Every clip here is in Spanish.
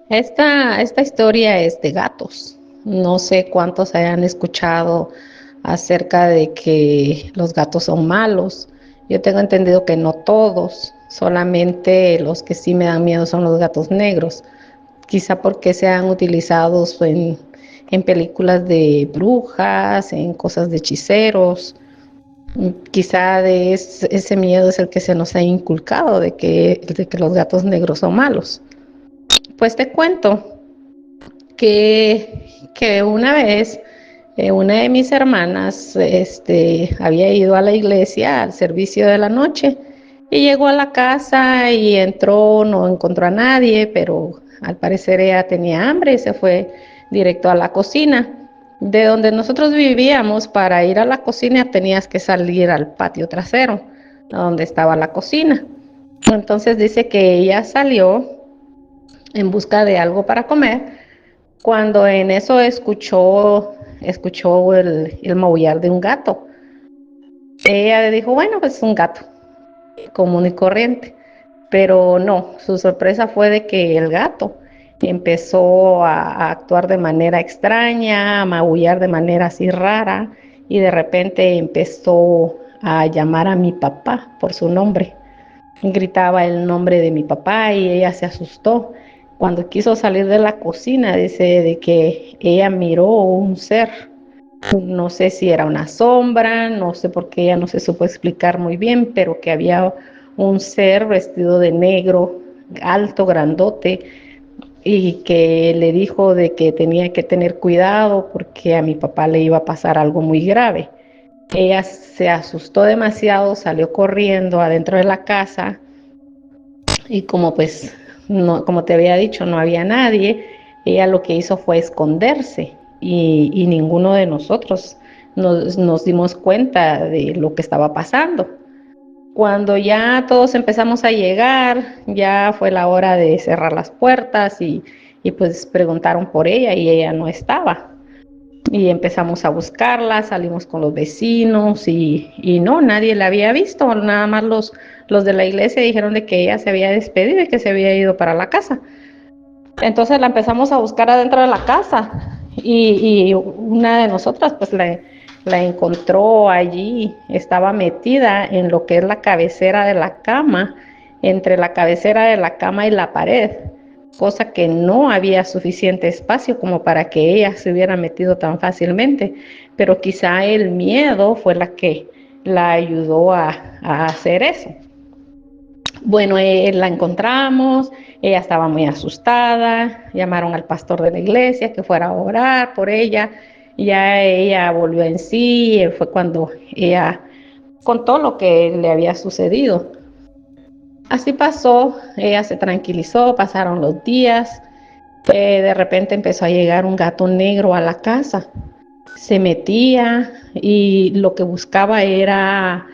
Esta historia es de gatos. No sé cuántos hayan escuchado acerca de que los gatos son malos. Yo tengo entendido que no todos, solamente los que sí me dan miedo son los gatos negros. Quizá porque sean utilizados en películas de brujas, en cosas de hechiceros. Quizá ese miedo es el que se nos ha inculcado de que los gatos negros son malos. Pues te cuento que una vez una de mis hermanas había ido a la iglesia al servicio de la noche y llegó a la casa y entró, no encontró a nadie, pero al parecer ella tenía hambre y se fue directo a la cocina. De donde nosotros vivíamos, para ir a la cocina tenías que salir al patio trasero, donde estaba la cocina. Entonces dice que ella salió en busca de algo para comer cuando en eso escuchó el maullar de un gato. Ella dijo, bueno, pues es un gato común y corriente. Pero no, su sorpresa fue de que el gato empezó a actuar de manera extraña, a maullar de manera así rara, y de repente empezó a llamar a mi papá por su nombre. Gritaba el nombre de mi papá y ella se asustó. Cuando quiso salir de la cocina, dice de que ella miró un ser. No sé si era una sombra, no sé por qué ella no se supo explicar muy bien, pero que había un ser vestido de negro, alto, grandote, y que le dijo de que tenía que tener cuidado porque a mi papá le iba a pasar algo muy grave. Ella se asustó demasiado, salió corriendo adentro de la casa y como pues, no, como te había dicho, no había nadie, ella lo que hizo fue esconderse y ninguno de nosotros nos dimos cuenta de lo que estaba pasando. Cuando ya todos empezamos a llegar, ya fue la hora de cerrar las puertas y pues preguntaron por ella y ella no estaba. Y empezamos a buscarla, salimos con los vecinos y no, nadie la había visto, nada más los de la iglesia dijeron de que ella se había despedido y que se había ido para la casa. Entonces la empezamos a buscar adentro de la casa y una de nosotras pues la encontró allí, estaba metida en lo que es la cabecera de la cama, entre la cabecera de la cama y la pared, cosa que no había suficiente espacio como para que ella se hubiera metido tan fácilmente, pero quizá el miedo fue la que la ayudó a hacer eso. Bueno, la encontramos, ella estaba muy asustada, llamaron al pastor de la iglesia que fuera a orar por ella, ya ella volvió en sí, fue cuando ella contó lo que le había sucedido. Así pasó, ella se tranquilizó, pasaron los días, de repente empezó a llegar un gato negro a la casa, se metía y lo que buscaba era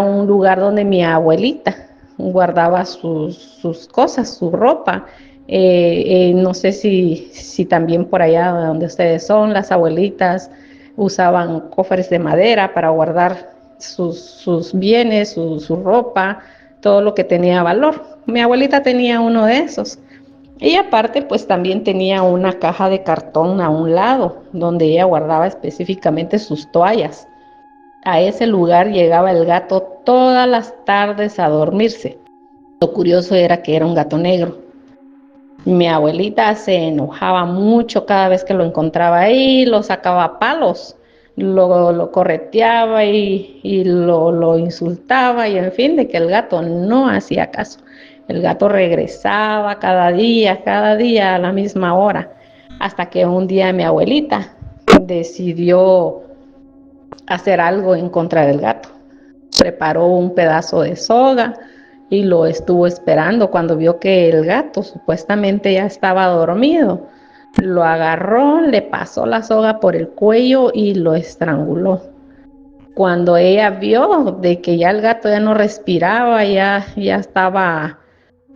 un lugar donde mi abuelita guardaba sus cosas, su ropa. No sé si también por allá donde ustedes son, las abuelitas usaban cofres de madera para guardar sus bienes, su ropa, todo lo que tenía valor. Mi abuelita tenía uno de esos. Y aparte, pues también tenía una caja de cartón a un lado, donde ella guardaba específicamente sus toallas. A ese lugar llegaba el gato todas las tardes a dormirse. Lo curioso era que era un gato negro. Mi abuelita se enojaba mucho cada vez que lo encontraba ahí, lo sacaba a palos, lo correteaba y lo insultaba y en fin, de que el gato no hacía caso. El gato regresaba cada día a la misma hora, hasta que un día mi abuelita decidió hacer algo en contra del gato. Preparó un pedazo de soga y lo estuvo esperando. Cuando vio que el gato supuestamente ya estaba dormido, lo agarró, le pasó la soga por el cuello y lo estranguló. Cuando ella vio de que ya el gato ya no respiraba, ya estaba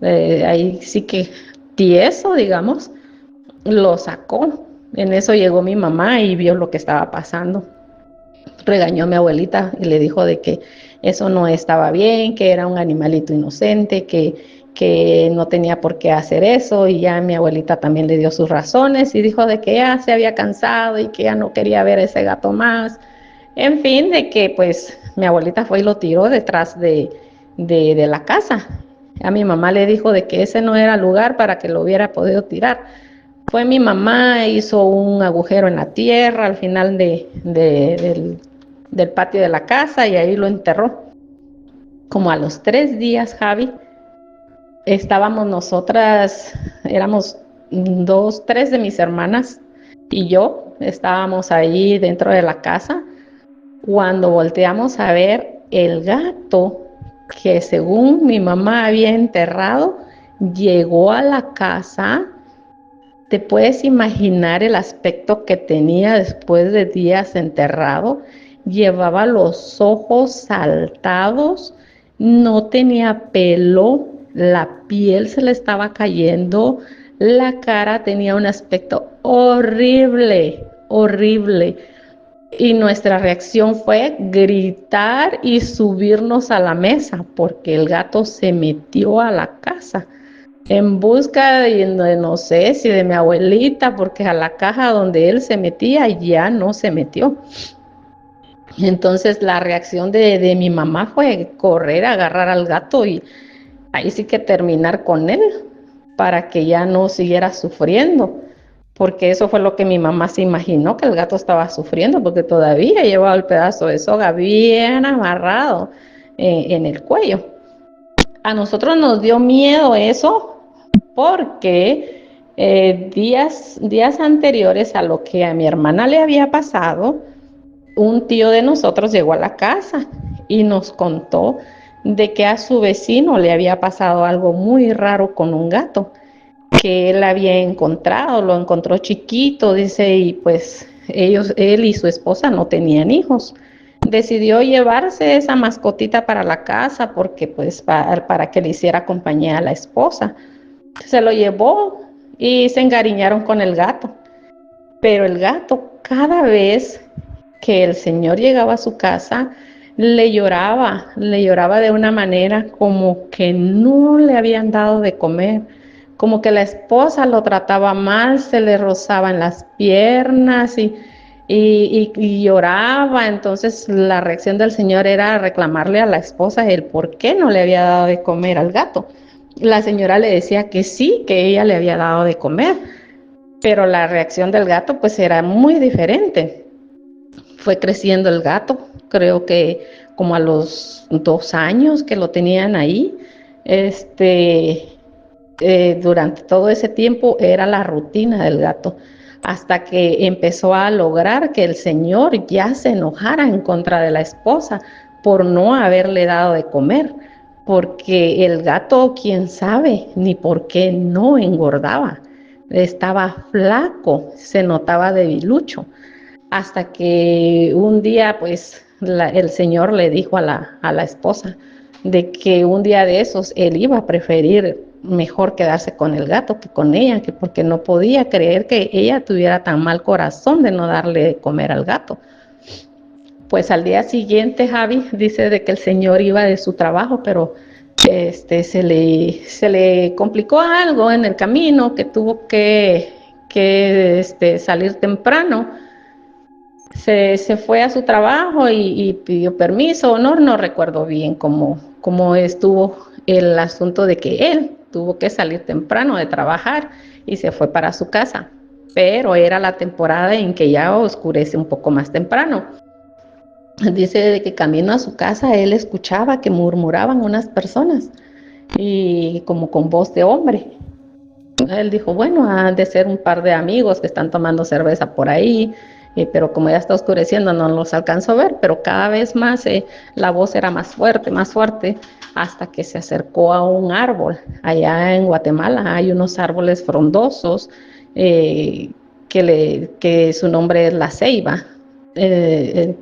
ahí sí que tieso, digamos, lo sacó. En eso llegó mi mamá y vio lo que estaba pasando. Regañó a mi abuelita y le dijo de que eso no estaba bien, que era un animalito inocente, que no tenía por qué hacer eso, y ya mi abuelita también le dio sus razones y dijo de que ya se había cansado y que ya no quería ver ese gato más. En fin, de que pues mi abuelita fue y lo tiró detrás de la casa. A mi mamá le dijo de que ese no era lugar para que lo hubiera podido tirar. Fue mi mamá, hizo un agujero en la tierra al final del patio de la casa y ahí lo enterró. Como a los 3 días, Javi, estábamos nosotras, éramos dos, tres de mis hermanas y yo, estábamos ahí dentro de la casa cuando volteamos a ver el gato que según mi mamá había enterrado, llegó a la casa. ¿Te puedes imaginar el aspecto que tenía después de días enterrado? Llevaba los ojos saltados, no tenía pelo, la piel se le estaba cayendo, la cara tenía un aspecto horrible, horrible. Y nuestra reacción fue gritar y subirnos a la mesa porque el gato se metió a la casa en busca de no sé si de mi abuelita, porque a la caja donde él se metía ya no se metió. Entonces la reacción de mi mamá fue correr, agarrar al gato y ahí sí que terminar con él para que ya no siguiera sufriendo, porque eso fue lo que mi mamá se imaginó, que el gato estaba sufriendo, porque todavía llevaba el pedazo de soga bien amarrado en el cuello. A nosotros nos dio miedo eso porque días anteriores a lo que a mi hermana le había pasado, un tío de nosotros llegó a la casa y nos contó de que a su vecino le había pasado algo muy raro con un gato que él había encontrado, lo encontró chiquito, dice, y pues él y su esposa no tenían hijos. Decidió llevarse esa mascotita para la casa porque pues para que le hiciera compañía a la esposa. Se lo llevó y se encariñaron con el gato. Pero el gato, cada vez que el señor llegaba a su casa, le lloraba de una manera como que no le habían dado de comer, como que la esposa lo trataba mal, se le rozaban las piernas y lloraba. Entonces la reacción del señor era reclamarle a la esposa el por qué no le había dado de comer al gato. La señora le decía que sí, que ella le había dado de comer, pero la reacción del gato pues era muy diferente. Fue creciendo el gato, creo que como a los 2 años que lo tenían ahí, durante todo ese tiempo era la rutina del gato, hasta que empezó a lograr que el señor ya se enojara en contra de la esposa por no haberle dado de comer, porque el gato, quién sabe, ni por qué no engordaba, estaba flaco, se notaba debilucho, hasta que un día pues el señor le dijo a la esposa de que un día de esos él iba a preferir mejor quedarse con el gato que con ella, que porque no podía creer que ella tuviera tan mal corazón de no darle de comer al gato. Pues al día siguiente, Javi dice de que el señor iba de su trabajo, pero se le complicó algo en el camino, que tuvo que salir temprano. Se fue a su trabajo y pidió permiso, no recuerdo bien cómo estuvo el asunto de que él tuvo que salir temprano de trabajar y se fue para su casa, pero era la temporada en que ya oscurece un poco más temprano. Dice de que camino a su casa él escuchaba que murmuraban unas personas y como con voz de hombre. Él dijo, bueno, han de ser un par de amigos que están tomando cerveza por ahí, pero como ya está oscureciendo no los alcanzó a ver, pero cada vez más la voz era más fuerte, hasta que se acercó a un árbol. Allá en Guatemala hay unos árboles frondosos que su nombre es la ceiba. Eh,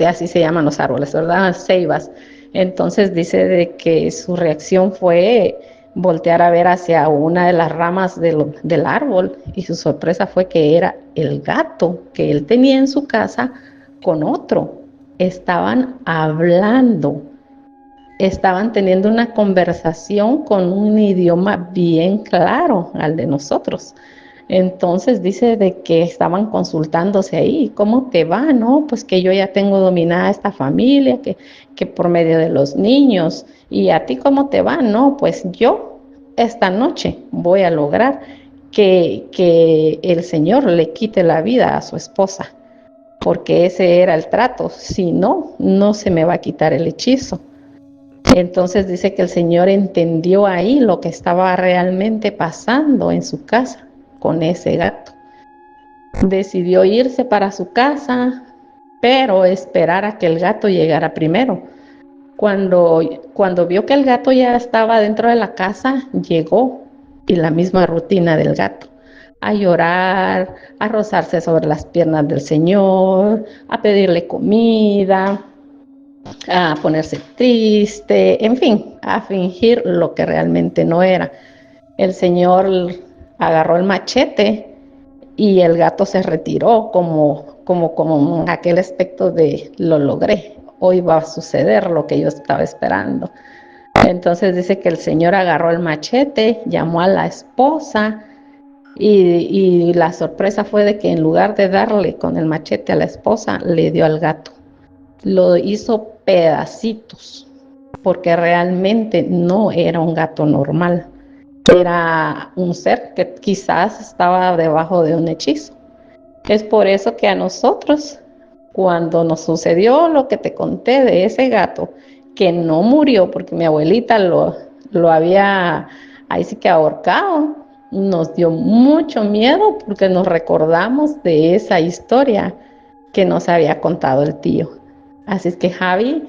Así se llaman los árboles, ¿verdad? Ceibas. Entonces dice de que su reacción fue voltear a ver hacia una de las ramas del árbol y su sorpresa fue que era el gato que él tenía en su casa con otro. Estaban hablando estaban teniendo una conversación con un idioma bien claro al de nosotros. Entonces dice de que estaban consultándose ahí, ¿cómo te va? No, pues que yo ya tengo dominada esta familia, que por medio de los niños. ¿Y a ti cómo te va? No, pues yo esta noche voy a lograr que el Señor le quite la vida a su esposa, porque ese era el trato. Si no, no se me va a quitar el hechizo. Entonces dice que el Señor entendió ahí lo que estaba realmente pasando en su casa con ese gato. Decidió irse para su casa, pero esperar a que el gato llegara primero. Cuando vio que el gato ya estaba dentro de la casa, llegó, y la misma rutina del gato, a llorar, a rozarse sobre las piernas del Señor, a pedirle comida, a ponerse triste, en fin, a fingir lo que realmente no era. El Señor agarró el machete y el gato se retiró como en aquel aspecto de lo logré, hoy va a suceder lo que yo estaba esperando. Entonces dice que el Señor agarró el machete, llamó a la esposa y la sorpresa fue de que en lugar de darle con el machete a la esposa, le dio al gato. Lo hizo pedacitos, porque realmente no era un gato normal, era un ser que quizás estaba debajo de un hechizo. Es por eso que a nosotros, cuando nos sucedió lo que te conté de ese gato, que no murió porque mi abuelita lo había ahí sí que ahorcado, nos dio mucho miedo porque nos recordamos de esa historia que nos había contado el tío. Así es que Javi,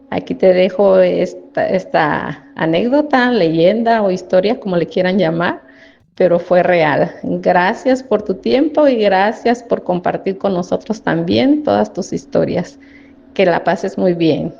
aquí te dejo esta anécdota, leyenda o historia, como le quieran llamar, pero fue real. Gracias por tu tiempo y gracias por compartir con nosotros también todas tus historias. Que la pases muy bien.